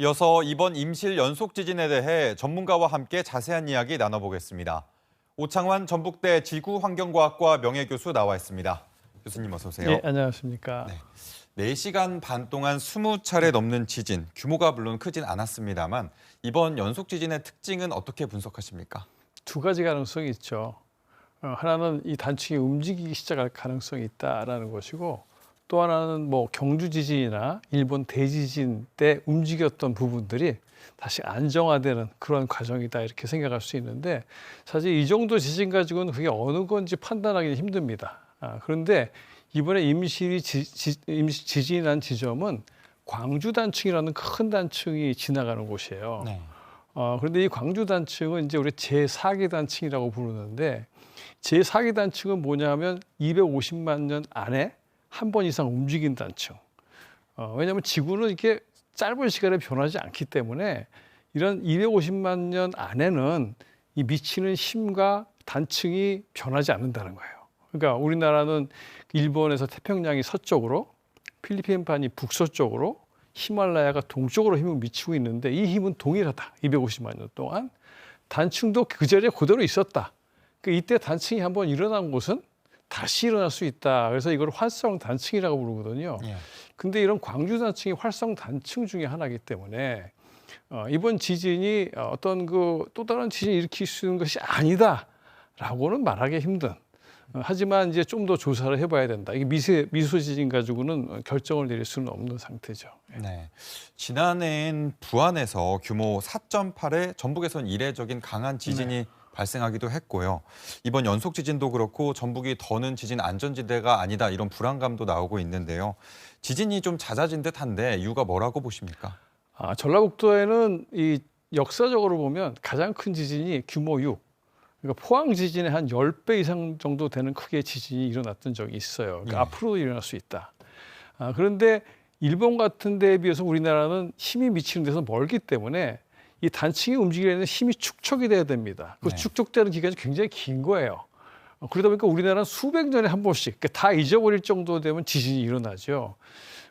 이어서 이번 임실 연속 지진에 대해 전문가와 함께 자세한 이야기 나눠보겠습니다. 오창환 전북대 지구환경과학과 명예교수 나와 있습니다. 교수님 어서 오세요. 네, 안녕하십니까. 네. 4시간 반 동안 20차례 넘는 지진, 규모가 물론 크진 않았습니다만 이번 연속 지진의 특징은 어떻게 분석하십니까? 두 가지 가능성이 있죠. 하나는 이 단층이 움직이기 시작할 가능성이 있다라는 것이고, 또 하나는 경주 지진이나 일본 대지진 때 움직였던 부분들이 다시 안정화되는 그런 과정이다 이렇게 생각할 수 있는데, 사실 이 정도 지진 가지고는 그게 어느 건지 판단하기는 힘듭니다. 그런데 이번에 임실이 지진이 난 지점은 광주 단층이라는 큰 단층이 지나가는 곳이에요. 네. 그런데 이 광주 단층은 이제 우리 제4기 단층이라고 부르는데, 제4기 단층은 뭐냐면 250만 년 안에 한 번 이상 움직인 단층. 왜냐하면 지구는 이렇게 짧은 시간에 변하지 않기 때문에 이런 250만 년 안에는 이 미치는 힘과 단층이 변하지 않는다는 거예요. 그러니까 우리나라는 일본에서 태평양이 서쪽으로, 필리핀판이 북서쪽으로, 히말라야가 동쪽으로 힘을 미치고 있는데 이 힘은 동일하다. 250만 년 동안. 단층도 그 자리에 그대로 있었다. 이때 단층이 한번 일어난 곳은 다시 일어날 수 있다. 그래서 이걸 활성 단층이라고 부르거든요. 근데 이런 광주 단층이 활성 단층 중에 하나이기 때문에 이번 지진이 어떤 또 다른 지진을 일으킬 수 있는 것이 아니다라고는 말하기 힘든. 하지만 이제 좀 더 조사를 해봐야 된다. 이게 미소 지진 가지고는 결정을 내릴 수는 없는 상태죠. 네. 지난해엔 부안에서 규모 4.8의 전북에선 이례적인 강한 지진이 발생하기도 했고요. 이번 연속 지진도 그렇고 전북이 더는 지진 안전지대가 아니다 이런 불안감도 나오고 있는데요. 지진이 좀 잦아진 듯한데 이유가 뭐라고 보십니까? 전라북도에는 이 역사적으로 보면 가장 큰 지진이 규모 6. 그러니까 포항 지진의 한 10배 이상 정도 되는 크기의 지진이 일어났던 적이 있어요. 그러니까 앞으로도 일어날 수 있다. 그런데 일본 같은 데에 비해서 우리나라는 힘이 미치는 데서 멀기 때문에 이 단층이 움직이려면 힘이 축적이 돼야 됩니다. 그 축적되는 기간이 굉장히 긴 거예요. 그러다 보니까 우리나라는 수백 년에 한 번씩, 그러니까 다 잊어버릴 정도 되면 지진이 일어나죠.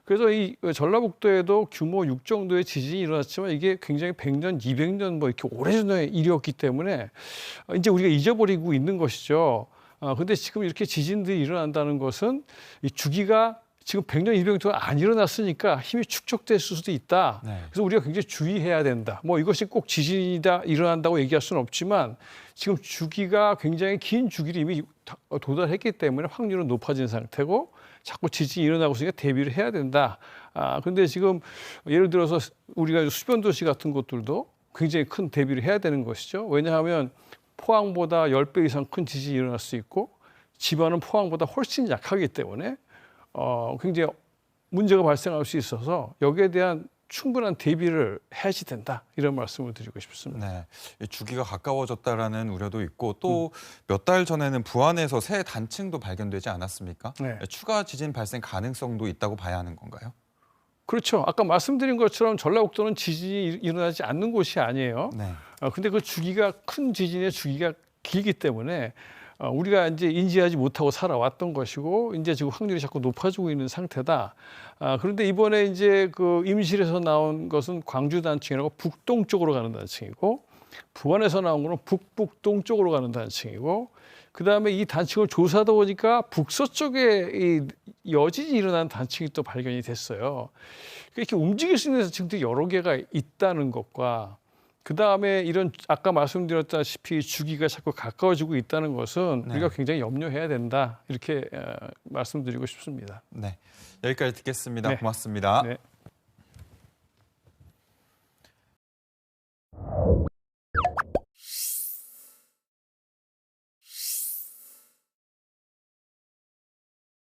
그래서 이 전라북도에도 규모 6 정도의 지진이 일어났지만 이게 굉장히 100년, 200년 이렇게 오래전의 일이었기 때문에 이제 우리가 잊어버리고 있는 것이죠. 근데 지금 이렇게 지진들이 일어난다는 것은 이 주기가 지금 100년, 200년 동안 안 일어났으니까 힘이 축적될 수도 있다. 그래서 우리가 굉장히 주의해야 된다. 이것이 꼭 지진이다 일어난다고 얘기할 수는 없지만 지금 주기가 굉장히 긴 주기를 이미 도달했기 때문에 확률은 높아진 상태고 자꾸 지진이 일어나고 있으니까 대비를 해야 된다. 근데 지금 예를 들어서 우리가 수변 도시 같은 곳들도 굉장히 큰 대비를 해야 되는 것이죠. 왜냐하면 포항보다 10배 이상 큰 지진이 일어날 수 있고 지반은 포항보다 훨씬 약하기 때문에 굉장히 문제가 발생할 수 있어서 여기에 대한 충분한 대비를 해야지 된다. 이런 말씀을 드리고 싶습니다. 네, 주기가 가까워졌다라는 우려도 있고 또 몇 달 전에는 부안에서 새 단층도 발견되지 않았습니까? 추가 지진 발생 가능성도 있다고 봐야 하는 건가요? 그렇죠. 아까 말씀드린 것처럼 전라북도는 지진이 일어나지 않는 곳이 아니에요. 근데 그 주기가 큰 지진의 주기가 길기 때문에 우리가 이제 인지하지 못하고 살아왔던 것이고 이제 지금 확률이 자꾸 높아지고 있는 상태다. 그런데 이번에 이제 그 임실에서 나온 것은 광주 단층이라고 북동쪽으로 가는 단층이고 부안에서 나온 거는 북북동쪽으로 가는 단층이고 그다음에 이 단층을 조사하다 보니까 북서쪽에 이 여진이 일어나는 단층이 또 발견이 됐어요. 이렇게 움직일 수 있는 단층들이 여러 개가 있다는 것과 그다음에 이런 아까 말씀드렸다시피 주기가 자꾸 가까워지고 있다는 것은 우리가 굉장히 염려해야 된다. 이렇게 말씀드리고 싶습니다. 네, 여기까지 듣겠습니다. 고맙습니다.